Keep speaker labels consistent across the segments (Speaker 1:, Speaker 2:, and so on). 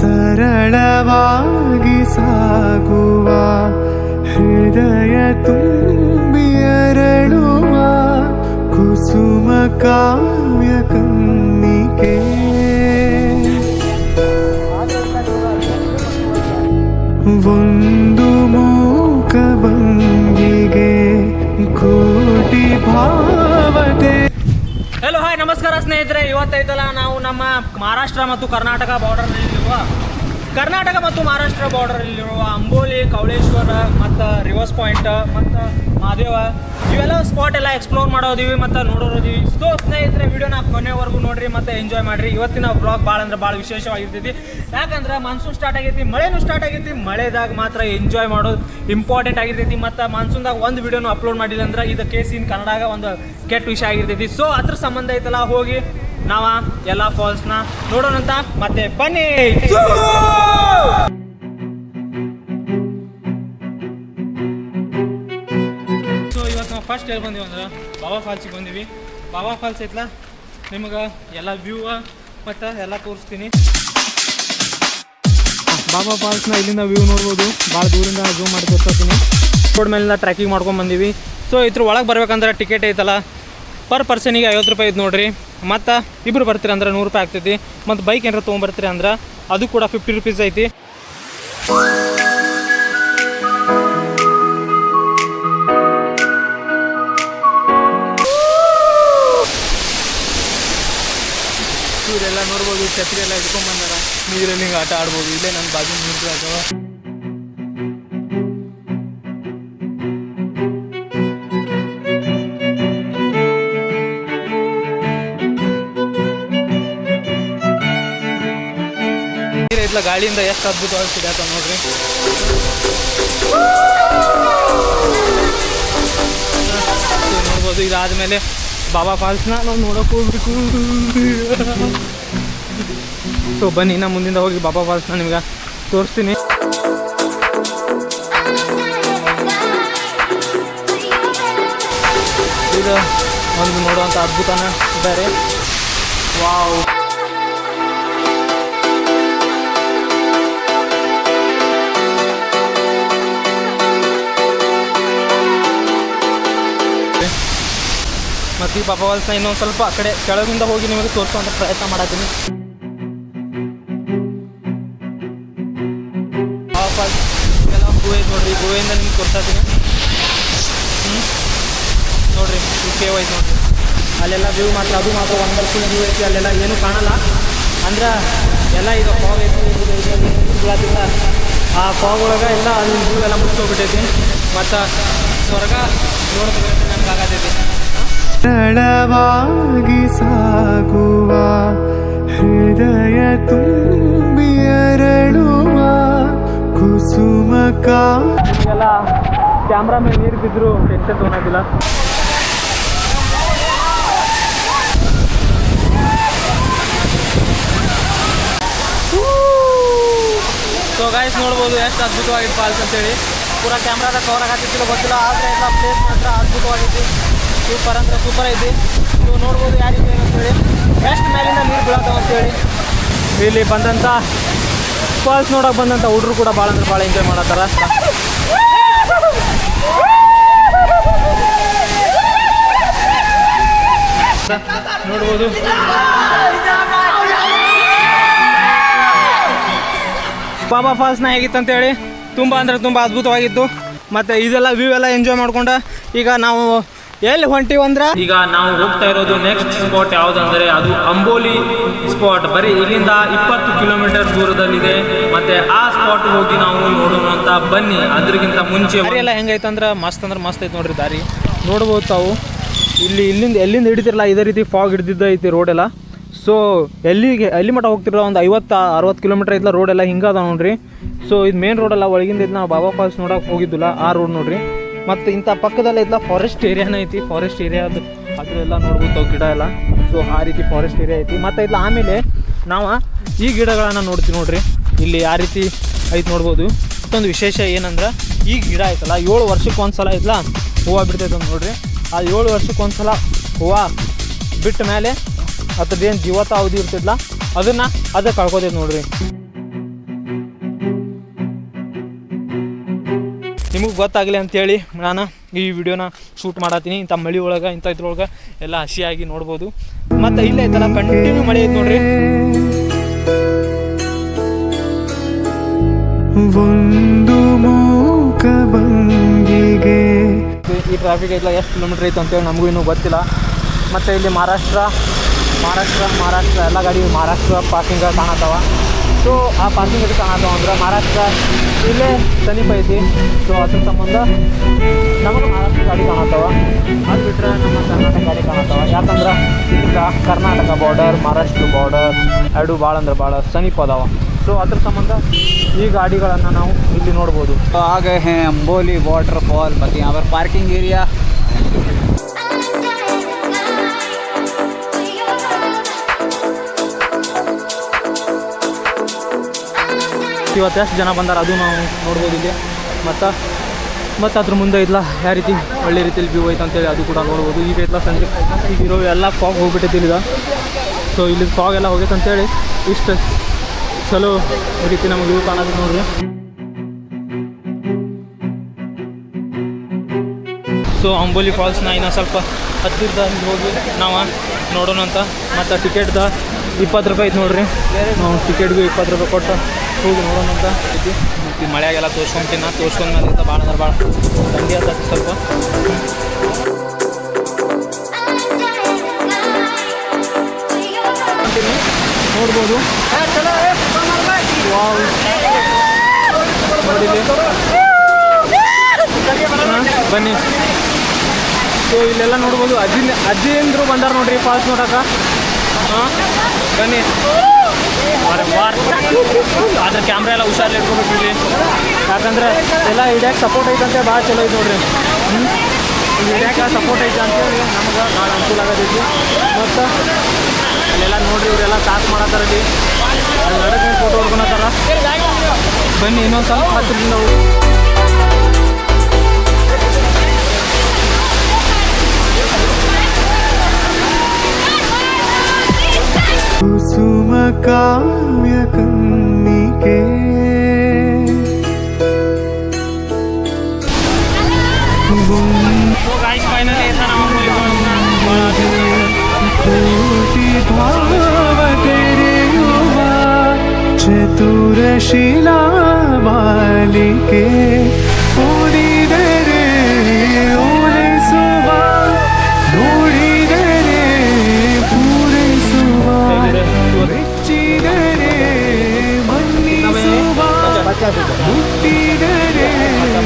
Speaker 1: ಸರಳವಾಗಿ ಸಾಗುವ ಹೃದಯ ತುಂಬಿ ಅರಳುವ ಕುಸುಮ ಕಾವ್ಯ ಕನ್ನಿಕೆ ಒಂದು ಮೂಕ ಭಂಗಿಗೆ ಕೋಟಿ ಭಾವತೆ.
Speaker 2: ಹಲೋ ಹಾಯ್ ನಮಸ್ಕಾರ ಸ್ನೇಹಿತರೆ, ಇವತ್ತೈತಲ್ಲ ನಾವು ನಮ್ಮ ಮಹಾರಾಷ್ಟ್ರ ಮತ್ತು ಕರ್ನಾಟಕ ಬಾರ್ಡರಲ್ಲಿರುವ ಅಂಬೋಲಿ, ಕವಳೇಶ್ವರ ಮತ್ತು ರಿವರ್ಸ್ ಪಾಯಿಂಟ್ ಮತ್ತು ಮಹಾದೇವ ಇವೆಲ್ಲ ಸ್ಪಾಟ್ ಎಲ್ಲ ಎಕ್ಸ್ಪ್ಲೋರ್ ಮಾಡೋದೀವಿ ಮತ್ತು ನೋಡೋದಿವಿ. ಸೊ ಸ್ನೇಹಿತರೆ, ವಿಡಿಯೋನ ಕೊನೆವರೆಗೂ ನೋಡಿರಿ ಮತ್ತು ಎಂಜಾಯ್ ಮಾಡಿರಿ. ಇವತ್ತಿನ ಬ್ಲಾಗ್ ಭಾಳ ಅಂದ್ರೆ ಭಾಳ ವಿಶೇಷವಾಗಿರ್ತೈತಿ. ಯಾಕಂದ್ರೆ ಮಾನ್ಸೂನ್ ಸ್ಟಾರ್ಟ್ ಆಗೈತಿ, ಮಳೆನೂ ಸ್ಟಾರ್ಟ್ ಆಗೈತಿ. ಮಳೆದಾಗ ಮಾತ್ರ ಎಂಜಾಯ್ ಮಾಡೋದು ಇಂಪಾರ್ಟೆಂಟ್ ಆಗಿರ್ತೈತಿ. ಮತ್ತು ಮಾನ್ಸೂನ್ದಾಗ ಒಂದು ವಿಡಿಯೋನು ಅಪ್ಲೋಡ್ ಮಾಡಿಲ್ಲ ಅಂದ್ರೆ ಇದು ಕೇಸ್ ಇನ್ ಕನ್ನಡಾಗ ಒಂದು ಕೆಟ್ಟ ವಿಷಯ ಆಗಿರ್ತೈತಿ. ಸೊ ಅದ್ರ ಸಂಬಂಧ ಐತಲ್ಲ, ಹೋಗಿ ನಾವು ಎಲ್ಲ ಫಾಲ್ಸ್ನ ನೋಡೋಣಂತ. ಮತ್ತೆ ಬನ್ನಿ. ಸೊ ಇವತ್ತು ನಾವು ಫಸ್ಟ್ ಎಲ್ಲಿ ಬಂದೀವಿ ಅಂದ್ರೆ ಬಾಬಾ ಫಾಲ್ಸಿಗೆ ಬಂದೀವಿ. ಬಾಬಾ ಫಾಲ್ಸ್ ಐತಲ್ಲ, ನಿಮಗೆ ಎಲ್ಲ ವ್ಯೂ ಮತ್ತು ಎಲ್ಲ ತೋರಿಸ್ತೀನಿ. ಬಾಬಾ ಫಾಲ್ಸ್ನ ಇಲ್ಲಿಂದ ವ್ಯೂ ನೋಡ್ಬೋದು. ಭಾಳ ದೂರಿಂದ ಝೂಮ್ ಮಾಡಿ ತೋರಿಸ್ತೀನಿ. ರೋಡ್ ಮೇಲಿಂದ ಟ್ರೆಕ್ಕಿಂಗ್ ಮಾಡ್ಕೊಂಡು ಬಂದೀವಿ. ಸೊ ಇದ್ರ ಒಳಗೆ ಬರ್ಬೇಕಂದ್ರೆ ಟಿಕೆಟ್ ಐತಲ್ಲ, ಪರ್ ಪರ್ಸನಿಗೆ 50 ರೂಪಾಯಿ ಇದು ನೋಡಿರಿ. ಮತ್ತು ಇಬ್ಬರು ಬರ್ತೀರಿ ಅಂದ್ರೆ 100 ರೂಪಾಯಿ ಆಗ್ತೈತಿ. ಮತ್ತು ಬೈಕ್ ಏನಾರ ತೊಗೊಂಬರ್ತೀರಿ ಅಂದ್ರೆ ಅದು ಕೂಡ 50 ರೂಪೀಸ್ ಐತಿ. ಇವರೆಲ್ಲ ನೋಡ್ಬೋದು, ಛತ್ರಿ ಎಲ್ಲ ಇಟ್ಕೊಂಡ್ಬಂದಾರ. ನೀರಲ್ಲಿ ಹಿಂಗೆ ಆಟ ಆಡ್ಬೋದು. ಇಲ್ಲೇ ನನ್ನ ಬಾಜು ನೀರು ಅಥವಾ ಗಾಳಿಯಿಂದ ಎಷ್ಟು ಅದ್ಭುತವಾಗಿ ಸಿಡಾತ ನೋಡ್ರಿ. ನೋಡ್ಬೋದು. ಇದಾದ್ಮೇಲೆ ಬಾಬಾ ಫಾಲ್ಸ್ನ ನಾವು ನೋಡೋಕೆ ಹೋಗ್ಬೇಕು. ಸೊ ಬನ್ನಿ, ನಾ ಮುಂದಿಂದ ಹೋಗಿ ಬಾಬಾ ಫಾಲ್ಸ್ನ ನಿಮ್ಗೆ ತೋರಿಸ್ತೀನಿ. ಇದು ಒಂದು ನೋಡುವಂಥ ಅದ್ಭುತನ ಇದ್ದಾರೆ. ವಾವ್. ಮತ್ತು ಈ ಬಾಬಾ ಫಾಲ್ಸ್ನ ಇನ್ನೊಂದು ಸ್ವಲ್ಪ ಆ ಕಡೆ ಕೆಳಗಿಂದ ಹೋಗಿ ನಿಮಗೆ ತೋರಿಸುವಂಥ ಪ್ರಯತ್ನ ಮಾಡತ್ತೀನಿ. ಬಾಬಾ ಫಾಲ್ಸ್ ಎಲ್ಲ ಹೂವು ಐತೆ ನೋಡಿರಿ. ಹೂವಿಂದ ನಿಮ್ಗೆ ತೋರಿಸ್ತೀನಿ. ನೋಡಿರಿ, ಕೇವ್ ಐತೆ ನೋಡಿರಿ. ಅಲ್ಲೆಲ್ಲ ವ್ಯೂ ಮಾತ್ರ, ಅದು ಮಾತ್ರ ವಂಡರ್ಫುಲ್ ವ್ಯೂ ಐತಿ. ಅಲ್ಲೆಲ್ಲ ಏನೂ ಕಾಣಲ್ಲ ಅಂದ್ರೆ ಎಲ್ಲ ಈಗ ಫಾಗ್ ಐತಿ. ಆ ಫಾಗ್ ಒಳಗೆ ಎಲ್ಲ ಅಲ್ಲಿ ವ್ಯೂ ಎಲ್ಲ ಮುಚ್ಕೋಗ್ಬಿಟ್ಟೈತಿ. ಮತ್ತು ಸ್ವರ್ಗ ನೋಡ್ಬೇಕು ನನಗೆ ಆಗತೈತಿ.
Speaker 1: ಸರಳವಾಗಿ ಸಾಗುವ ಹೃದಯ ತುಂಬಿ ಅರಳುವ ಕುಸುಮ
Speaker 2: ಎಲ್ಲ ಕ್ಯಾಮ್ರಾ ಮೇಲೆ ನೀರು ಬಿದ್ದರೂ ಟೆನ್ಷನ್ ತೊಗೊಳೋದಿಲ್ಲ. ಸೊ ಗೈಸ್, ನೋಡ್ಬೋದು ಎಷ್ಟು ಅದ್ಭುತವಾಗಿತ್ತು ಫಾಲ್ಸ್ ಅಂತೇಳಿ. ಪೂರಾ ಕ್ಯಾಮ್ರಾದ ಕವರ್ ಆಗತ್ತಿಲ್ಲ ಗೊತ್ತಿಲ್ಲ, ಆದರೆ ಎಲ್ಲ ಪ್ಲೇಸ್ ಮಾತ್ರ ಅದ್ಭುತವಾಗೈತಿ. ಸೂಪರ್ ಅಂದ್ರೆ ಸೂಪರ್ ಐತಿ. ನೀವು ನೋಡ್ಬೋದು ಯಾರಿಗೆ ಅಂತೇಳಿ ಎಷ್ಟು ಮೇಲಿಂದ ನೀರು ಬೀಳತ್ತಾವ ಅಂತೇಳಿ. ಇಲ್ಲಿ ಬಂದಂಥ ಫಾಲ್ಸ್ ನೋಡೋಕೆ ಬಂದಂಥ ಹುಡುಗರು ಕೂಡ ಭಾಳ ಅಂದ್ರೆ ಭಾಳ ಎಂಜಾಯ್ ಮಾಡತ್ತಾರ. ನೋಡ್ಬೋದು. ಬಾಬಾ ಫಾಲ್ಸ್ನ ಹೇಗಿತ್ತಂತೇಳಿ ತುಂಬ ಅಂದ್ರೆ ತುಂಬ ಅದ್ಭುತವಾಗಿತ್ತು. ಮತ್ತು ಇದೆಲ್ಲ ವ್ಯೂ ಎಲ್ಲ ಎಂಜಾಯ್ ಮಾಡ್ಕೊಂಡು ಈಗ ನಾವು ಎಲ್ಲಿ ಹೊಂಟಿವಂದ್ರೆ ಈಗ ನಾವು ಹೋಗ್ತಾ ಇರೋದು ನೆಕ್ಸ್ಟ್ ಸ್ಪಾಟ್ ಯಾವುದಂದ್ರೆ ಅದು ಅಂಬೋಲಿ ಸ್ಪಾಟ್. ಬರೀ ಇಲ್ಲಿಂದ 20 ಕಿಲೋಮೀಟರ್ ದೂರದಲ್ಲಿದೆ. ಮತ್ತೆ ಆ ಸ್ಪಾಟ್ ಹೋಗಿ ನಾವು ನೋಡೋಣ ಅಂತ ಬನ್ನಿ. ಅದ್ರಗಿಂತ ಮುಂಚೆ ಎಲ್ಲ ಹೆಂಗೈತಂದ್ರೆ ಮಸ್ತ್ ಅಂದ್ರೆ ಮಸ್ತ್ ಐತೆ ನೋಡ್ರಿ. ದಾರಿ ನೋಡ್ಬೋದು ತಾವು. ಎಲ್ಲಿಂದ ಹಿಡಿತಿರಲ್ಲ ಇದೇ ರೀತಿ ಫಾಗ್ ಹಿಡಿದಿದ್ದ ಐತಿ ರೋಡೆಲ್ಲ. ಸೊ ಎಲ್ಲಿ ಮಟ್ಟ ಹೋಗ್ತಿರಲ್ಲ ಒಂದು 50-60 ಕಿಲೋಮೀಟರ್ ಐತಲ್ಲ ರೋಡೆಲ್ಲ ಹಿಂಗದ ನೋಡ್ರಿ. ಸೊ ಇದು ಮೇನ್ ರೋಡೆಲ್ಲ ಒಳಗಿಂದ ಇದು ನಾವು ಬಾಬಾ ಫಾಲ್ಸ್ ನೋಡೋಕೆ ಹೋಗಿದ್ದಿಲ್ಲ ಆ ರೋಡ್ ನೋಡ್ರಿ. ಮತ್ತು ಇಂಥ ಪಕ್ಕದಲ್ಲ ಐತಲ್ಲ ಫಾರೆಸ್ಟ್ ಏರಿಯಾನ ಐತಿ. ಫಾರೆಸ್ಟ್ ಏರಿಯಾ ಅದೆಲ್ಲ ನೋಡ್ಬೋದು ಗಿಡ ಎಲ್ಲ. ಸೊ ಆ ರೀತಿ ಫಾರೆಸ್ಟ್ ಏರಿಯಾ ಐತಿ. ಮತ್ತು ಇಲ್ಲ ಆಮೇಲೆ ನಾವು ಈ ಗಿಡಗಳನ್ನು ನೋಡ್ತೀವಿ ನೋಡ್ರಿ. ಇಲ್ಲಿ ಆ ರೀತಿ ಐತೆ ನೋಡ್ಬೋದು. ಮತ್ತೊಂದು ವಿಶೇಷ ಏನಂದ್ರೆ ಈ ಗಿಡ ಐತಲ್ಲ 7 ವರ್ಷಕ್ಕೊಂದ್ಸಲ ಐತಲ್ಲ ಹೂವು ಬಿಡ್ತೈತೆ ಅಂತ ನೋಡ್ರಿ. ಆ 7 ವರ್ಷಕ್ಕೊಂದ್ಸಲ ಹೂವು ಬಿಟ್ಟ ಮೇಲೆ ಅದ್ರದ್ದೇನು ಜೀವತ ಅವಧಿ ಇರ್ತಿದ್ಲ ಅದನ್ನು ಕಳ್ಕೊತೈತೆ ನೋಡ್ರಿ. ನಿಮಗೆ ಗೊತ್ತಾಗಲಿ ಅಂತೇಳಿ ನಾನು ಈ ವಿಡಿಯೋನ ಶೂಟ್ ಮಾಡತ್ತೀನಿ. ಇಂಥ ಮಳೆ ಒಳಗೆ ಇಂಥ ಇದ್ರೊಳಗೆ ಎಲ್ಲ ಹಸಿಯಾಗಿ ನೋಡ್ಬೋದು. ಮತ್ತು ಇಲ್ಲೇ ಐತಲ್ಲ ಕಂಟಿನ್ಯೂ ಮಳೆ ಐತೆ ನೋಡ್ರಿ.
Speaker 1: ಒಂದು ಮೂಕಭಂಗಿಗೆ
Speaker 2: ಈ ಟ್ರಾಫಿಕ್ ಐತಲ್ಲ ಎಷ್ಟು ಕಿಲೋಮೀಟ್ರ್ ಐತೆ ಅಂತೇಳಿ ನಮಗೂ ಇನ್ನೂ ಗೊತ್ತಿಲ್ಲ. ಮತ್ತು ಇಲ್ಲಿ ಮಹಾರಾಷ್ಟ್ರ ಎಲ್ಲ ಗಾಡಿ ಮಹಾರಾಷ್ಟ್ರ ಪಾರ್ಕಿಂಗ್ ಕಾಣತ್ತವ. ಸೊ ಆ ಪಾರ್ಕಿಂಗ್ ಎಲ್ಲಿ ಕಾಣತ್ತವ ಅಂದ್ರೆ ಮಹಾರಾಷ್ಟ್ರ ಇಲ್ಲೇ ಸಮೀಪ ಐತಿ. ಸೊ ಅದ್ರ ಸಂಬಂಧ ನಮಗೆ ಮಹಾರಾಷ್ಟ್ರ ಗಾಡಿ ಕಾಣತ್ತವ. ಅದು ಬಿಟ್ಟರೆ ನಮ್ಮ ಕರ್ನಾಟಕ ಗಾಡಿ ಕಾಣತ್ತವ. ಯಾಕಂದ್ರೆ ಇಲ್ಲಿಂದ ಕರ್ನಾಟಕ ಬಾರ್ಡರ್ ಮಹಾರಾಷ್ಟ್ರ ಬಾರ್ಡರ್ ಎರಡು ಭಾಳ ಅಂದ್ರೆ ಭಾಳ ಸಮೀಪ ಅದಾವ. ಸೊ ಅದ್ರ ಸಂಬಂಧ ಈ ಗಾಡಿಗಳನ್ನು ನಾವು ಇಲ್ಲಿ ನೋಡ್ಬೋದು.
Speaker 3: आ गए हैं अंबोली वाटरफॉल. बस यहाँ पर पार्किंग एरिया
Speaker 2: ಇವತ್ತು ಎಷ್ಟು ಜನ ಬಂದಾರ ಅದು ನಾವು ನೋಡ್ಬೋದು ಇಲ್ಲಿ. ಮತ್ತು ಅದ್ರ ಮುಂದೆ ಐತ್ಲ ಯಾವ ರೀತಿ ಒಳ್ಳೆ ರೀತಿಯಲ್ಲಿ ವ್ಯೂ ಐತೆ ಅಂತೇಳಿ ಅದು ಕೂಡ ನೋಡ್ಬೋದು. ಈಗ ಐತ್ಲ ಸಂಜೆ ಈಗ ಇರೋ ಎಲ್ಲ ಫಾಗ್ ಹೋಗ್ಬಿಟ್ಟೈತಿ ಈಗ. ಸೊ ಇಲ್ಲಿ ಫಾಗ್ ಎಲ್ಲ ಹೋಗೈತೆ ಅಂತೇಳಿ ಇಷ್ಟು ಚಲೋ ರೀತಿ ನಮಗೆ ವ್ಯೂ ಕಾಣೋದು ನೋಡ್ರಿ. ಸೊ ಅಂಬೋಲಿ ಫಾಲ್ಸ್ನ ಇನ್ನೂ ಸ್ವಲ್ಪ ಹತ್ತಿರದ ಹೋಗಿ ನಾವು ನೋಡೋಣ ಅಂತ. ಮತ್ತು ಟಿಕೆಟ್ದ 20 ರೂಪಾಯಿ ಐತೆ ನೋಡ್ರಿ. ನಾವು ಟಿಕೆಟ್ಗೂ 20 ರೂಪಾಯಿ ಕೊಟ್ಟು ಹೋಗಿ ನೋಡೋಣ ಅಂತ ಐತಿ. ಮತ್ತು ಮಳೆಯಾಗೆಲ್ಲ ತೋರ್ಸ್ಕೊಂಡ್ಮೇಲೆ ಅಂತ ಭಾಳ ಅಂದ್ರೆ ಭಾಳ ಥಂಡಿ ಆಗ್ತದೆ ಸ್ವಲ್ಪ. ನೋಡ್ಬೋದು ಬನ್ನಿ. ಸೊ ಇಲ್ಲೆಲ್ಲ ನೋಡ್ಬೋದು ಅಜ್ಜಿಂದ್ರು ಬಂದಾರ ನೋಡ್ರಿ ಫಾಲ್ಸ್ ನೋಡಕ್ಕೆ. ಹಾಂ ಬನ್ನಿ. ಆದ್ರೆ ಕ್ಯಾಮ್ರಾ ಎಲ್ಲ ಹುಷಾರಲ್ಲಿ ಇಟ್ಕೋಬೇಕು ಇಲ್ಲಿ. ಯಾಕಂದ್ರೆ ಎಲ್ಲ ಹಿಡಿಯೋಕೆ ಸಪೋರ್ಟ್ ಐತಂತೆ ಭಾಳ ಚಲೋ ಐತೆ ನೋಡ್ರಿ. ಹಿಡಿಯೋಕೆ ಸಪೋರ್ಟ್ ಐತೆ ಅಂತೇಳಿ ನಮ್ಗೆ ಭಾಳ ಅನುಕೂಲ ಆಗತೈತಿ. ಮತ್ತು ಅಲ್ಲೆಲ್ಲ ನೋಡ್ರಿ ಇವರೆಲ್ಲ ಸಾಕು ಮಾಡತ್ತಾರಲ್ಲಿ. ಅಲ್ಲಿ ನಡಕ್ಕೆ ಫೋಟೋ ಹೊಡ್ಕೊಳತ್ತಾರ. ಬನ್ನಿ ಇನ್ನೊಂದು ಸ್ವಲ್ಪ ಹತ್ತಿರದಿಂದ ಹೋಗಿ.
Speaker 1: ಕುಸುಮ ಕಾವ್ಯ ಕನ್ನಿಕೆ ಕೋಟಿ ಭಾವ ತೆರೆಯುವ ಚತುರಶಿಲಾ ಬಾಲಿಕೆ ಓದಿದರೆ ಓಲೈಸುವ ನೋಡಿದರೆ ಪೂರೈಸುವ ಮೆಚ್ಚಿದರೆ ಮನ್ನಿಸುವ ಹುಟ್ಟಿದರೆ.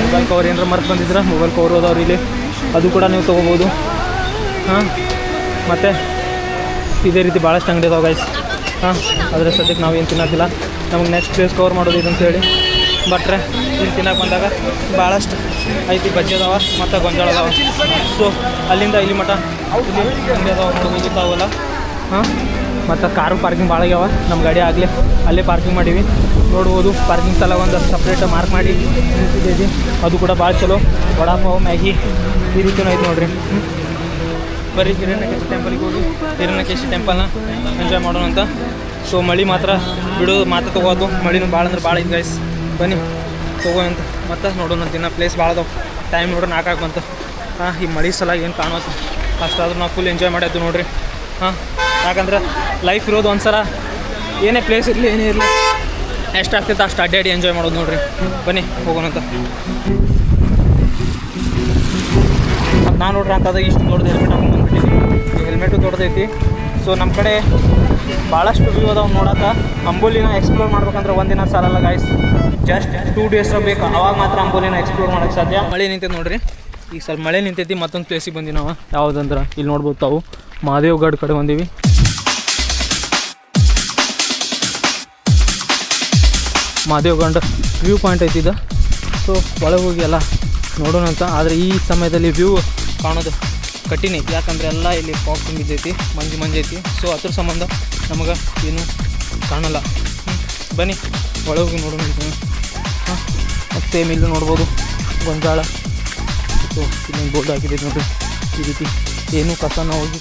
Speaker 2: ಮೊಬೈಲ್ ಕವರ್ ಏನಾರ ಮರ್ತು ಬಂದಿದ್ರೆ ಮೊಬೈಲ್ ಕವರ್ ಹೋದವ್ರು ಇಲ್ಲಿ ಅದು ಕೂಡ ನೀವು ತೊಗೋಬೋದು. ಹಾಂ ಮತ್ತು ಇದೇ ರೀತಿ ಭಾಳಷ್ಟು ಅಂಗಡಿ ಅದಾವೆ ಗೈಸ್. ಹಾಂ ಆದರೆ ಸದ್ಯಕ್ಕೆ ನಾವು ಏನು ತಿನ್ನೋದಿಲ್ಲ. ನಮಗೆ ನೆಕ್ಸ್ಟ್ ಪ್ಲೇಸ್ ಕವರ್ ಮಾಡೋದು ಇದು ಅಂತೇಳಿ ಬಟ್ರೆ ಇಲ್ಲಿ ತಿನ್ನೋಕೆ ಬಂದಾಗ ಭಾಳಷ್ಟು ಐತಿ. ಬಜ್ಜಿ ಅದಾವ ಮತ್ತು ಗೊಂಜಾಳ ಅದಾವ. ಸೊ ಅಲ್ಲಿಂದ ಇಲ್ಲಿ ಮಠ ಇಲ್ಲಿ ಅಂಗಡಿ ಅದಾವ ಹೋಗಿರ್ತಾವಲ್ಲ. ಹಾಂ ಮತ್ತು ಕಾರು ಪಾರ್ಕಿಂಗ್ ಭಾಳ ಆಗ್ಯಾವ. ನಮ್ಮ ಗಾಡಿ ಆಗಲೇ ಅಲ್ಲೇ ಪಾರ್ಕಿಂಗ್ ಮಾಡೀವಿ. ನೋಡ್ಬೋದು ಪಾರ್ಕಿಂಗ್ ಸ್ಥಳ ಒಂದು ಸಪ್ರೇಟ್ ಮಾರ್ಕ್ ಮಾಡಿ ನಿಂತಿದ್ದೀವಿ. ಅದು ಕೂಡ ಭಾಳ ಚಲೋ. ವಡಾಪಾವ್ ಮ್ಯಾಗಿ ಈ ರೀತಿಯೂ ಐತೆ ನೋಡ್ರಿ. ಬರೀ ಹಿರಣ್ಯಕೇಶಿ ಟೆಂಪಲ್ಗೆ ಹೋಗಿ ಹಿರಣ್ಯಕೇಶಿ ಟೆಂಪಲ್ನ ಎಂಜಾಯ್ ಮಾಡೋಣ ಅಂತ. ಸೊ ಮಳೆ ಮಾತ್ರ ಬಿಡೋದು ಮಾತ್ರ ತೊಗೋದು. ಮಳಿನೂ ಭಾಳ ಅಂದ್ರೆ ಭಾಳ ಐತೆ ಗೈಸ್. ಬನ್ನಿ ತೊಗೋ ಅಂತ ಮತ್ತು ನೋಡೋಣ ಅಂತ. ಇನ್ನೂ ಪ್ಲೇಸ್ ಭಾಳ ಅದಾವೆ. ಟೈಮ್ ನೋಡ್ರಿ 4 ಬಂತು. ಹಾಂ ಈ ಮಳೆ ಸಲ ಏನು ಕಾಣೋದು ಅಷ್ಟಾದ್ರೂ ನಾವು ಫುಲ್ ಎಂಜಾಯ್ ಮಾಡಿದ್ದು ನೋಡ್ರಿ. ಹಾಂ ಯಾಕಂದ್ರೆ ಲೈಫ್ ಇರೋದು ಒಂದು ಸಲ ಏನೇ ಪ್ಲೇಸ್ ಇರಲಿ ಏನೇ ಇರಲಿ ಎಷ್ಟಾಗ್ತೈತೆ ಅಷ್ಟು ಅಡ್ಡಾಡಿ ಎಂಜಾಯ್ ಮಾಡೋದು ನೋಡ್ರಿ. ಬನ್ನಿ ಹೋಗೋಣ ಅಂತ. ಮತ್ತು ನಾನು ನೋಡ್ರಿ ಅಂತದಾಗ ಇಷ್ಟು ದೊಡ್ಡದು ಹೆಲ್ಮೆಟ್ ಹಾಕೊಂಡು ಬಂದುಬಿಟ್ಟಿದ್ದೀನಿ. ಈ ಹೆಲ್ಮೆಟು ದೊಡ್ಡದೈತಿ. ಸೊ ನಮ್ಮ ಕಡೆ ಭಾಳಷ್ಟು ವ್ಯೂ ಅದಾವೆ ನೋಡೋಕೆ. ಅಂಬೋಲಿನ ಎಕ್ಸ್ಪ್ಲೋರ್ ಮಾಡ್ಬೇಕಂದ್ರೆ ಒಂದಿನ ಸಾಲಲ್ಲ ಗಾಯ್ಸ್. ಜಸ್ಟ್ 2 ಡೇಸ್ ಬೇಕು. ಅವಾಗ ಮಾತ್ರ ಅಂಬೋಲಿನ ಎಕ್ಸ್ಪ್ಲೋರ್ ಮಾಡೋಕ್ಕೆ ಸಾಧ್ಯ. ಮಳೆ ನಿಂತೈತೆ ನೋಡ್ರಿ. ಈಗ ಸ್ವಲ್ಪ ಮಳೆ ನಿಂತೈತಿ. ಮತ್ತೊಂದು ಪ್ಲೇಸಿಗೆ ಬಂದೀವಿ ನಾವು. ಯಾವುದಂದ್ರೆ ಇಲ್ಲಿ ನೋಡ್ಬೋದು ತಾವು ಮಹಾದೇವ್ಗಢ ಕಡೆ ಬಂದೀವಿ. ಮಹಾದೇವ್ಗಢ ವ್ಯೂ ಪಾಯಿಂಟ್ ಐತಿ ಇದು. ಸೊ ಒಳಗೆ ಹೋಗಿ ಎಲ್ಲ ನೋಡೋಣ ಅಂತ. ಆದರೆ ಈ ಸಮಯದಲ್ಲಿ ವ್ಯೂ ಕಾಣೋದು ಕಠಿಣ ಐತಿ. ಯಾಕಂದರೆ ಎಲ್ಲ ಇಲ್ಲಿ ಫಾಗ್ ತುಂಬಿದ್ದೈತಿ, ಮಂಜು ಐತಿ. ಸೊ ಅದ್ರ ಸಂಬಂಧ ನಮಗೆ ಏನು ಕಾಣಲ್ಲ. ಬನ್ನಿ ಒಳಗೆ ಹೋಗಿ ನೋಡೋಣ ಅಂತ. ಹಾಂ ಮತ್ತು ಸೇಮ್ ಇಲ್ಲೂ ನೋಡ್ಬೋದು ಗೊಂಜಾಳ. ಸೊ ಇನ್ನೊಂದು ಬೋರ್ಡ್ ಹಾಕಿದ್ದೀವಿ ನೋಡಿರಿ. ಈ ರೀತಿ ಏನೂ ಕಸನ ಹೋಗಿ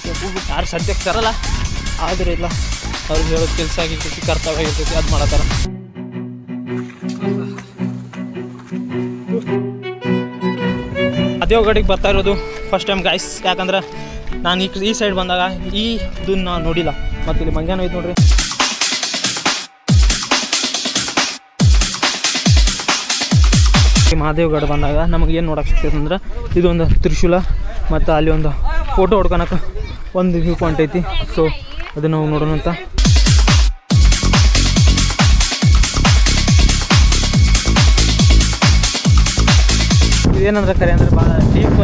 Speaker 2: ಯಾರು ಸದ್ಯಕ್ಕೆ ತರಲ್ಲ. ಆದರೆ ಇಲ್ಲ ಅವ್ರಿಗೆ ಹೇಳೋದು ಕೆಲಸ ಆಗಿರ್ತೈತಿ, ಕರ್ತವ್ಯ ಆಗಿರ್ತೈತಿ, ಅದು ಮಾಡತ್ತಾರ. ದೇವಗಡಿಗೆ ಬರ್ತಾ ಇರೋದು ಫಸ್ಟ್ ಟೈಮ್ ಗೈಸ್. ಯಾಕಂದ್ರೆ ನಾನು ಈ ಸೈಡ್ ಬಂದಾಗ ಇದನ್ನ ನೋಡಿಲ್ಲ. ಮತ್ತು ಇಲ್ಲಿ ಮಂಗ್ಯಾನ ಐತೆ ನೋಡ್ರಿ. ಮಹಾದೇವ್ಗಢ ಬಂದಾಗ ನಮಗೆ ಏನು ನೋಡೋಕೆ ಸಿಗ್ತೈತೆ ಅಂದ್ರೆ ಇದೊಂದು ತ್ರಿಶೂಲ ಮತ್ತು ಅಲ್ಲಿ ಒಂದು ಫೋಟೋ ಹೊಡ್ಕೊಳಕ್ಕೆ ಒಂದು ವ್ಯೂ ಪಾಯಿಂಟ್ ಐತಿ. ಸೊ ಅದನ್ನು ನಾವು ನೋಡೋಣ ಅಂತ. ಇದೇನಂದ್ರೆ ಕರೆ ಅಂದರೆ ಭಾಳ ಡೀಪ್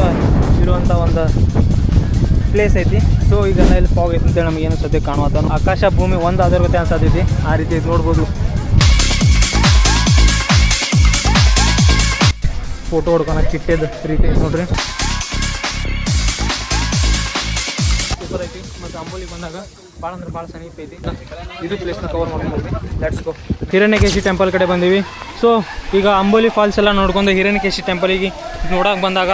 Speaker 2: ಇರುವಂಥ ಒಂದು ಪ್ಲೇಸ್ ಐತಿ. ಸೊ ಈಗೆಲ್ಲ ಇಲ್ಲಿ ಫಾಗ್ ಐತಿ ಅಂತೇಳಿ ನಮಗೇನು ಸದ್ಯ ಕಾಣುವಂಥ ಆಕಾಶ ಭೂಮಿ ಒಂದು ಅದರ ಗತೆ ಅನ್ಸತೈತಿ. ಆ ರೀತಿ ನೋಡ್ಬೋದು. ಫೋಟೋ ಹೊಡ್ಕೊಳಕ್ಕೆ ಚಿಟ್ಟೆದು ರೀತಿ ಐತಿ ನೋಡ್ರಿ. ಸೂಪರ್ ಐತಿ. ಮತ್ತು ಅಂಬೋಲಿಗೆ ಬಂದಾಗ ಭಾಳ ಅಂದ್ರೆ ಭಾಳ ಸಮೀಪ ಐತಿ. ಇದು ಪ್ಲೇಸ್ನ ಕವರ್ ಮಾಡ್ಕೊಂಡು ಲೆಟ್ಸ್ ಗೋ. ಹಿರಣ್ಯಕೇಶಿ ಟೆಂಪಲ್ ಕಡೆ ಬಂದೀವಿ. ಸೊ ಈಗ ಅಂಬೋಲಿ ಫಾಲ್ಸ್ ಎಲ್ಲ ನೋಡ್ಕೊಂಡು ಹಿರಣ್ಯಕೇಶಿ ಟೆಂಪಲಿಗೆ ನೋಡೋಕೆ ಬಂದಾಗ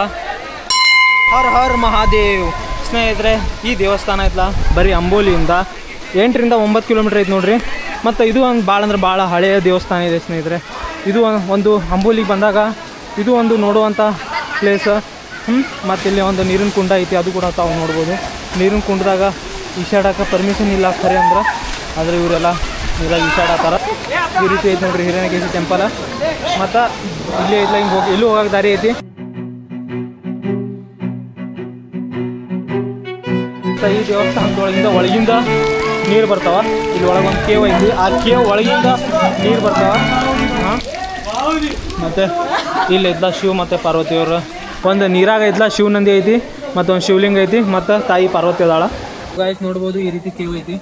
Speaker 2: ಹರ್ ಹರ್ ಮಹಾದೇವ್ ಸ್ನೇಹಿತರೆ. ಈ ದೇವಸ್ಥಾನ ಐತಲ್ಲ ಬರೀ ಅಂಬೋಲಿಯಿಂದ 8ರಿಂದ 9 ಕಿಲೋಮೀಟ್ರ್ ಐತೆ ನೋಡ್ರಿ. ಮತ್ತು ಇದು ಒಂದು ಭಾಳ ಅಂದ್ರೆ ಭಾಳ ಹಳೆಯ ದೇವಸ್ಥಾನ ಇದೆ ಸ್ನೇಹಿತರೆ. ಇದು ಒಂದು ಅಂಬೋಲಿಗೆ ಬಂದಾಗ ಇದು ಒಂದು ನೋಡುವಂಥ ಪ್ಲೇಸ್. ಮತ್ತು ಇಲ್ಲಿ ಒಂದು ನೀರಿನ ಕುಂಡ ಐತಿ, ಅದು ಕೂಡ ತಾವು ನೋಡ್ಬೋದು. ನೀರಿನ ಕುಂಡದಾಗ ಈಸಾಡಕ್ಕೆ ಪರ್ಮಿಷನ್ ಇಲ್ಲ ಖರೆ ಅಂದ್ರೆ, ಆದರೆ ಇವರೆಲ್ಲ ನೀರಾಗಿ ಈಸಾಡತ್ತಾರ. ಈ ರೀತಿ ಐತಿ ನೋಡ್ರಿ ಹಿರಣ್ಯಕೇಶಿ ಟೆಂಪಲ್. ಮತ್ತು ಇಲ್ಲಿ ಐತ್ಲ ಹಿಂಗೆ ಹೋಗಿ ಎಲ್ಲೂ ಹೋಗೋಕೆ ದಾರಿ ಐತಿ. ಈ ದೇವಸ್ಥಾನದೊಳಗಿಂದ ಒಳಗಿಂದ ನೀರು ಬರ್ತಾವ. ಇಲ್ಲಿ ಒಳಗೊಂದು ಕೇವ್ ಐತಿ, ಆ ಕೇವ್ ಒಳಗಿಂದ ನೀರು ಬರ್ತಾವ. ಮತ್ತು ಇಲ್ಲಿ ಐತ್ಲ ಶಿವ ಮತ್ತು ಪಾರ್ವತಿಯವರು ಒಂದು ನೀರಾಗ ಐತ್ಲ ಶಿವನಂದಿ ಐತಿ, ಮತ್ತು ಒಂದು ಶಿವಲಿಂಗ ಐತಿ, ಮತ್ತು ತಾಯಿ ಪಾರ್ವತಿ ಅದಾಳ. ಗಾಯ್ಸ್ ನೋಡ್ಬೋದು ಈ ರೀತಿ ಕೇವ್ ಐತಿ.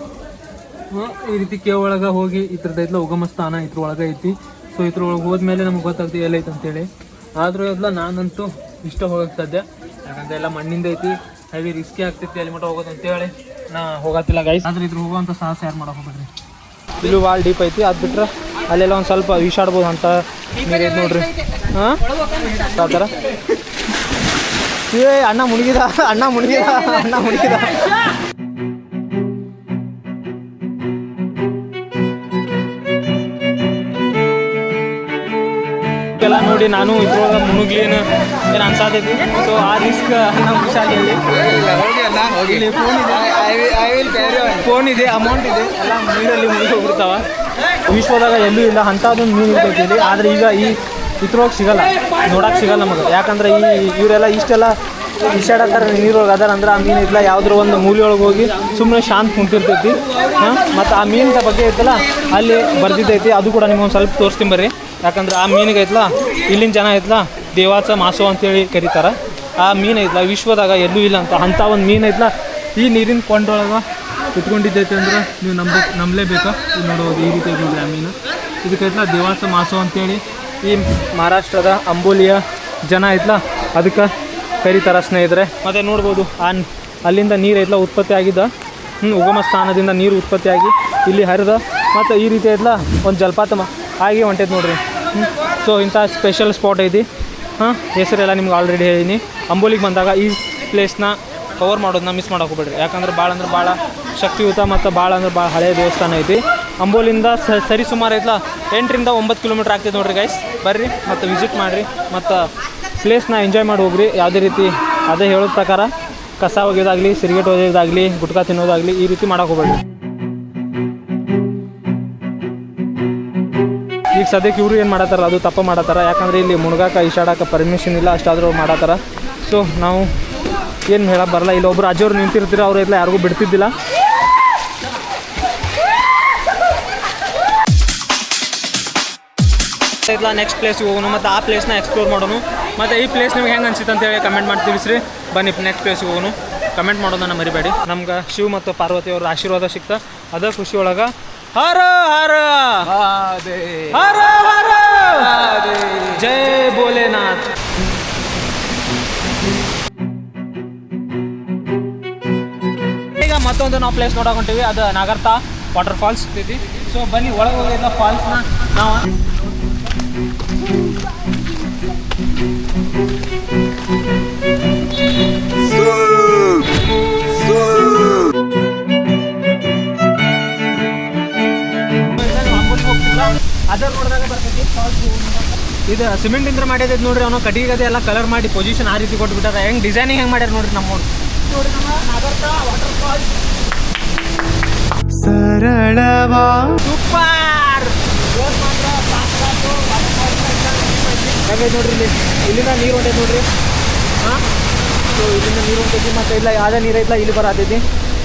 Speaker 2: ಈ ರೀತಿ ಕೇವ್ ಒಳಗೆ ಹೋಗಿ ಇದ್ರದ್ದು ಐತ್ಲ ಉಗಮ ಸ್ಥಾನ ಇದ್ರ ಒಳಗೆ ಐತಿ. ಸೊ ಇದ್ರೊಳಗೆ ಹೋದ್ಮೇಲೆ ನಮ್ಗೆ ಗೊತ್ತಾಗ್ತದೆ ಎಲ್ಲೈತೆ ಅಂತೇಳಿ. ಆದರೂ ಎಲ್ಲ ನಾನಂತೂ ಇಷ್ಟ ಹೋಗೋಕ್ಕೆ ಸಾಧ್ಯ, ಯಾಕಂದರೆ ಎಲ್ಲ ಮಣ್ಣಿಂದ ಐತಿ, ಹೆವಿ ರಿಸ್ಕಿ ಆಗ್ತೈತಿ ಅಲ್ಲಿ ಮಟ್ಟ ಹೋಗೋದು ಅಂತೇಳಿ ನಾ ಹೋಗತ್ತಿಲ್ಲ ಗೈಸ್. ಆದರೆ ಇದ್ರ ಹೋಗೋವಂಥ ಸಾಹಸ ಯಾರು ಮಾಡೋಕೆ ಹೋಗ್ಬೇಡ್ರಿ. ಇಲ್ಲೂ ಭಾಳ ಡೀಪ್ ಐತಿ. ಅದು ಬಿಟ್ರೆ ಅಲ್ಲೆಲ್ಲ ಒಂದು ಸ್ವಲ್ಪ ಈಶಾಡ್ಬೋದು ಅಂತ ನೀರೈತೆ ನೋಡ್ರಿ. ಹಾಂ ಆ ಥರ ಅಣ್ಣ ಮುಳುಗಿದ ಅಣ್ಣ ಮುಳುಗಿದ ಅಣ್ಣ ಮುಳುಗಿದ. ಎಲ್ಲ ನೋಡಿ ನಾನು ಇದ್ರೊಳಗೆ ಮುಳುಗ್ಲೇನು ಏನು ಅನ್ಸಾತೈತಿ. ಸೊ ಆ ರಿಸ್ಕ್ ನಮ್ಮ ಹುಷಾರಿಯಲ್ಲಿ ಫೋನ್ ಇದೆ, ಅಮೌಂಟ್ ಇದೆ, ಎಲ್ಲ ನೀರಲ್ಲಿ ಮುಳುಗಿ ಹೋಗ್ಬಿಡ್ತಾವ. ವಿಶ್ವದಾಗ ಎಲ್ಲೂ ಇಲ್ಲ ಅಂಥದ್ದೊಂದು ಮೀನು ಇರ್ತೈತಿ ಇಲ್ಲಿ. ಆದರೆ ಈಗ ಇದ್ರೊಳಗೆ ಸಿಗಲ್ಲ, ನೋಡೋಕೆ ಸಿಗಲ್ಲ ನಮಗೆ. ಯಾಕಂದ್ರೆ ಇವರೆಲ್ಲ ಇಷ್ಟೆಲ್ಲ ಈಸಾಡತ್ತಾರ ನೀರೊಳಗೆ ಅದಾರ ಅಂದ್ರೆ ಆ ಮೀನು ಇತ್ತಲ್ಲ ಯಾವುದ್ರ ಒಂದು ಮೂಲೆಯೊಳಗೆ ಹೋಗಿ ಸುಮ್ಮನೆ ಶಾಂತ ಕುಂತಿರ್ತೈತಿ. ಮತ್ತು ಆ ಮೀನಿನ ಬಗ್ಗೆ ಐತಲ್ಲ ಅಲ್ಲಿ ಬರ್ದಿದ್ದೈತಿ, ಅದು ಕೂಡ ನಿಮ್ಗೆ ಒಂದು ಸ್ವಲ್ಪ ತೋರಿಸ್ತೀನಿ ಬರ್ರಿ. ಯಾಕಂದ್ರೆ ಆ ಮೀನಿಗೆ ಐತಲ್ಲ ಇಲ್ಲಿನ ಜನ ಐತಲ್ಲ ದೇವಾಸ ಮಾಸೋ ಅಂತೇಳಿ ಕರೀತಾರೆ. ಆ ಮೀನು ಐತಲ್ಲ ವಿಶ್ವದಾಗ ಎಲ್ಲೂ ಇಲ್ಲ ಅಂಥ ಒಂದು ಮೀನು ಐತಲ್ಲ ಈ ನೀರಿನ ಕೊಂಡೊಳಗೆ ಕುತ್ಕೊಂಡಿದ್ದೈತೆ ಅಂದ್ರೆ ನೀವು ನಂಬಲೇಬೇಕು. ಇದು ನೋಡ್ಬೋದು ಈ ರೀತಿ ಐತಿ ಆ ಮೀನು. ಇದಕ್ಕೈತಲ್ಲ ದೇವಾಸ ಮಾಸೋ ಅಂತೇಳಿ ಈ ಮಹಾರಾಷ್ಟ್ರದ ಅಂಬೋಲಿಯ ಜನ ಐತಲ್ಲ ಅದಕ್ಕೆ ಕರೀತಾರೆ ಸ್ನೇಹಿತರೆ. ಮತ್ತು ನೋಡ್ಬೋದು ಅಲ್ಲಿಂದ ನೀರು ಐತಲ್ಲ ಉತ್ಪತ್ತಿ ಆಗಿದ್ದ ಉಗಮ ಸ್ಥಾನದಿಂದ ನೀರು ಉತ್ಪತ್ತಿಯಾಗಿ ಇಲ್ಲಿ ಹರಿದ ಮತ್ತು ಈ ರೀತಿ ಐತಲ್ಲ ಒಂದು ಜಲಪಾತ ಆಗಿ ಹೊಂಟೈತೆ ನೋಡ್ರಿ. ಸೊ ಇಂಥ ಸ್ಪೆಷಲ್ ಸ್ಪಾಟ್ ಐತಿ. ಹೆಸರೆಲ್ಲ ನಿಮ್ಗೆ ಆಲ್ರೆಡಿ ಹೇಳಿನಿ. ಅಂಬೋಲಿಗೆ ಬಂದಾಗ ಈ ಪ್ಲೇಸ್ನ ಕವರ್ ಮಾಡೋದನ್ನ ಮಿಸ್ ಮಾಡೋಕೆ ಹೋಗ್ಬೇಡ್ರಿ. ಯಾಕಂದ್ರೆ ಭಾಳ ಶಕ್ತಿಯುತ ಮತ್ತು ಭಾಳ ಹಳೆಯ ದೇವಸ್ಥಾನ ಐತಿ. ಅಂಬೋಲಿಂದ ಸರಿ ಸುಮಾರು ಐತಲ್ಲ 8ರಿಂದ 9 ಕಿಲೋಮೀಟ್ರ್ ಆಗ್ತೈತೆ ನೋಡ್ರಿ ಗೈಸ್. ಬರ್ರಿ ಮತ್ತು ವಿಸಿಟ್ ಮಾಡಿರಿ ಮತ್ತು ಪ್ಲೇಸ್ನ ಎಂಜಾಯ್ ಮಾಡಿ ಹೋಗ್ರಿ. ಯಾವುದೇ ರೀತಿ ಅದೇ ಹೇಳೋದ ಪ್ರಕಾರ ಕಸ ಒಗೆಯೋದಾಗಲಿ, ಸಿರಿಗೆಟ್ ಒಗೆಯೋದಾಗಲಿ, ಗುಟ್ಕಾ ತಿನ್ನೋದಾಗಲಿ ಈ ರೀತಿ ಮಾಡೋಕೆ ಹೋಗ್ಬೇಡ್ರಿ. ಈಗ ಸದ್ಯಕ್ಕೆ ಇವರು ಏನು ಮಾಡತ್ತಾರ ಅದು ತಪ್ಪ ಮಾಡತ್ತಾರ. ಯಾಕಂದರೆ ಇಲ್ಲಿ ಮುಳುಗಾಕ ಈಸಾಡಕ್ಕೆ ಪರ್ಮಿಷನ್ ಇಲ್ಲ, ಅಷ್ಟಾದರೂ ಮಾಡತ್ತಾರ. ಸೊ ನಾವು ಏನು ಹೇಳಕ್ಕೆ ಬರಲ್ಲ. ಇಲ್ಲಿ ಒಬ್ಬರು ಅಜ್ಜವ್ರು ನಿಂತಿರ್ತೀರ, ಅವ್ರು ಇಲ್ಲ ಯಾರಿಗೂ ಬಿಡ್ತಿದ್ದಿಲ್ಲ. ಇಲ್ಲ ನೆಕ್ಸ್ಟ್ ಪ್ಲೇಸ್ಗೆ ಹೋಗೋಣ ಮತ್ತು ಆ ಪ್ಲೇಸ್ನ ಎಕ್ಸ್ಪ್ಲೋರ್ ಮಾಡೋಣ. ಮತ್ತು ಈ ಪ್ಲೇಸ್ ನಿಮ್ಗೆ ಹೆಂಗೆ ಅನ್ಸಿತ್ತು ಅಂತೇಳಿ ಕಮೆಂಟ್ ಮಾಡಿ ತಿಳಿಸ್ರಿ. ಬನ್ನಿ ನೆಕ್ಸ್ಟ್ ಪ್ಲೇಸ್ಗೆ ಹೋಗೋಣ. ಕಮೆಂಟ್ ಮಾಡೋದನ್ನ ಮರಿಬೇಡಿ. ನಮ್ಗೆ ಶಿವ ಮತ್ತು ಪಾರ್ವತಿ ಅವ್ರ ಆಶೀರ್ವಾದ ಸಿಗ್ತಾ ಅದ ಖುಷಿ ಒಳಗೆ ಹರ ಹರ ಹರ ಹರ ಜೈ ಭೋಲೆನಾಥ್. ಈಗ ಮತ್ತೊಂದು ನಾವು ಪ್ಲೇಸ್ ನೋಡಕ್ಕೆ ಹೊಂಟೀವಿ. ಅದು ನಾಗರ್ತಾ ವಾಟರ್ ಫಾಲ್ಸ್ ಐತಿ. ಸೊ ಬನ್ನಿ ಒಳಗೆ ಹೋಗಿದ್ದ ಫಾಲ್ಸ್ನ ನಾವು ಅದರ ನೋಡಿದಾಗ ಇದು ಸಿಮೆಂಟ್ ಇಂದ ಮಾಡಿದೈತೆ ನೋಡ್ರಿ, ಅವನು ಕಟ್ಟಿಗೆ ಗದೆ ಎಲ್ಲ ಕಲರ್ ಮಾಡಿ ಪೊಸಿಷನ್ ಆ ರೀತಿ ಕೊಟ್ಬಿಟ್ಟಾರೆ. ಹೆಂಗೆ ಡಿಸೈನಿಂಗ್ ಹೆಂಗೆ ಮಾಡ್ಯಾರ ನೋಡ್ರಿ ನಮ್ಮವ್ರು. ನೋಡಿ ನಮ್ಮ ನಾಗರ್ತ ವಾಟರ್ ಫಾಲ್ಸ್
Speaker 1: ಸರಳವಾ
Speaker 2: ಸೂಪರ್ ಹಾಗೆ ನೋಡ್ರಿ. ಇಲ್ಲಿಂದ ನೀರು ಹೊಂಟೈತಿ ನೋಡ್ರಿ. ಹಾಂ, ಸೊ ಇಲ್ಲಿಂದ ನೀರು ಹೊಂಟೈತಿ, ಮತ್ತು ಇಲ್ಲ ಯಾವುದೇ ನೀರು ಐತಿಲ್ಲ ಇಲ್ಲಿ ಬರತೈತಿ.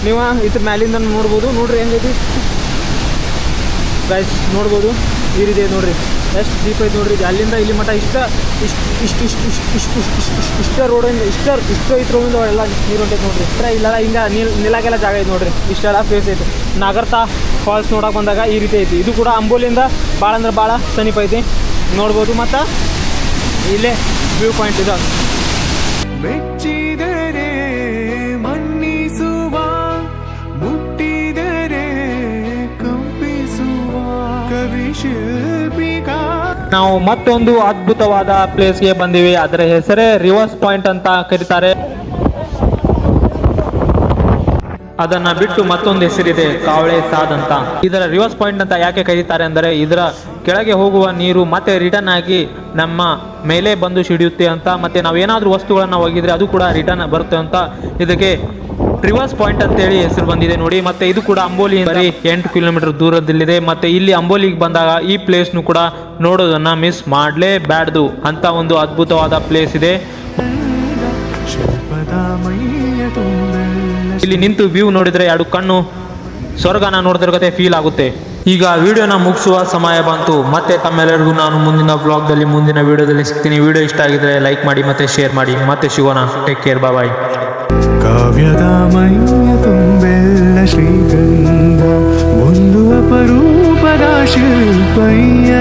Speaker 2: ನೀವು ಇದ್ರ ಮ್ಯಾಲಿಂದ ನೋಡ್ಬೋದು. ನೋಡ್ರಿ ಹೆಂಗೈತಿ ಗೈಸ್, ನೋಡ್ಬೋದು ಈ ರೀತಿ ಐತೆ ನೋಡ್ರಿ. ಎಷ್ಟು ಡೀಪ್ ಐತೆ ನೋಡ್ರಿ. ಇದು ಅಲ್ಲಿಂದ ಇಲ್ಲಿ ಮಟ್ಟ ಇಷ್ಟ ರೋಡಿಂದ ಇಷ್ಟು ಐತೆ ರೋಡಿಂದ ಎಲ್ಲ ನೀರು ಹೊಂಟೈತೆ ನೋಡ್ರಿ. ಇಲ್ಲೆಲ್ಲ ಹಿಂಗೆ ನಿಲಾಗೆಲ್ಲ ಜಾಗ ಐತೆ ನೋಡ್ರಿ. ಇಷ್ಟೆಲ್ಲ ಪ್ಲೇಸ್ ಐತಿ. ನಾಗರ್ತಾ ಫಾಲ್ಸ್ ನೋಡೋಕೆ ಬಂದಾಗ ಈ ರೀತಿ ಐತಿ. ಇದು ಕೂಡ ಅಂಬೋಲಿಂದ ಭಾಳ ಅಂದ್ರೆ ಭಾಳ ಸಮೀಪ ಐತಿ, ನೋಡ್ಬೋದು. ಮತ್ತು ಇಲ್ಲೇ ವ್ಯೂ ಪಾಯಿಂಟ್ ಇದೆ.
Speaker 1: ಮೆಚ್ಚಿದರೆ ಮನ್ನಿಸುವ, ಮುಟ್ಟಿದರೆ ಕಂಪಿಸುವ ಕವಿ ಶಿಲ್ಪಿಗ.
Speaker 2: ನಾವು ಮತ್ತೊಂದು ಅದ್ಭುತವಾದ ಪ್ಲೇಸ್ಗೆ ಬಂದಿವಿ. ಅದರ ಹೆಸರೇ ರಿವರ್ಸ್ ಪಾಯಿಂಟ್ ಅಂತ ಕರೀತಾರೆ. ಅದನ್ನ ಬಿಟ್ಟು ಮತ್ತೊಂದು ಹೆಸರಿದೆ, ಕಾವಳೆ ಸಾದ್ ಅಂತ. ಇದರ ರಿವರ್ಸ್ ಪಾಯಿಂಟ್ ಅಂತ ಯಾಕೆ ಕರೀತಾರೆ ಅಂದರೆ ಇದರ ಕೆಳಗೆ ಹೋಗುವ ನೀರು ಮತ್ತೆ ರಿಟರ್ನ್ ಆಗಿ ನಮ್ಮ ಮೇಲೆ ಬಂದು ಸಿಡಿಯುತ್ತೆ ಅಂತ. ಮತ್ತೆ ನಾವೇನಾದ್ರೂ ವಸ್ತುಗಳನ್ನ ಒಗಿದ್ರೆ ಅದು ಕೂಡ ರಿಟರ್ನ್ ಬರುತ್ತೆ ಅಂತ ಇದಕ್ಕೆ ರಿವರ್ಸ್ ಪಾಯಿಂಟ್ ಅಂತೇಳಿ ಹೆಸರು ಬಂದಿದೆ ನೋಡಿ. ಮತ್ತೆ ಇದು ಕೂಡ ಅಂಬೋಲಿ ಬರೀ 8 ಕಿಲೋಮೀಟರ್ ದೂರದಲ್ಲಿದೆ. ಮತ್ತೆ ಇಲ್ಲಿ ಅಂಬೋಲಿಗೆ ಬಂದಾಗ ಈ ಪ್ಲೇಸ್ನು ಕೂಡ ನೋಡೋದನ್ನ ಮಿಸ್ ಮಾಡಲೇಬಾರ್ದು ಅಂತ ಒಂದು ಅದ್ಭುತವಾದ ಪ್ಲೇಸ್ ಇದೆ. ಇಲ್ಲಿ ನಿಂತು ವ್ಯೂ ನೋಡಿದ್ರೆ ಎರಡು ಕಣ್ಣು ಸ್ವರ್ಗನ ನೋಡ್ತಿರೋ ಕತೆ ಫೀಲ್ ಆಗುತ್ತೆ. ಈಗ ವಿಡಿಯೋನ ಮುಗಿಸುವ ಸಮಯ ಬಂತು. ಮತ್ತೆ ತಮ್ಮೆಲ್ಲರಿಗೂ ನಾನು ಮುಂದಿನ ಬ್ಲಾಗ್ದಲ್ಲಿ ಮುಂದಿನ ವಿಡಿಯೋದಲ್ಲಿ ಸಿಗ್ತೀನಿ. ವಿಡಿಯೋ ಇಷ್ಟ ಆಗಿದ್ರೆ ಲೈಕ್ ಮಾಡಿ ಮತ್ತೆ ಶೇರ್ ಮಾಡಿ. ಮತ್ತೆ ಸಿಗೋಣ. ಟೇಕ್ ಕೇರ್, ಬಾಯ್.
Speaker 1: ಕಾವ್ಯದ ಮೈಯ ತುಂಬೆಲ್ಲ ಶ್ರೀಗಂಧ, ಒಂದು ಅಪರೂಪದ ಶಿಲ್ಪಯ್ಯ.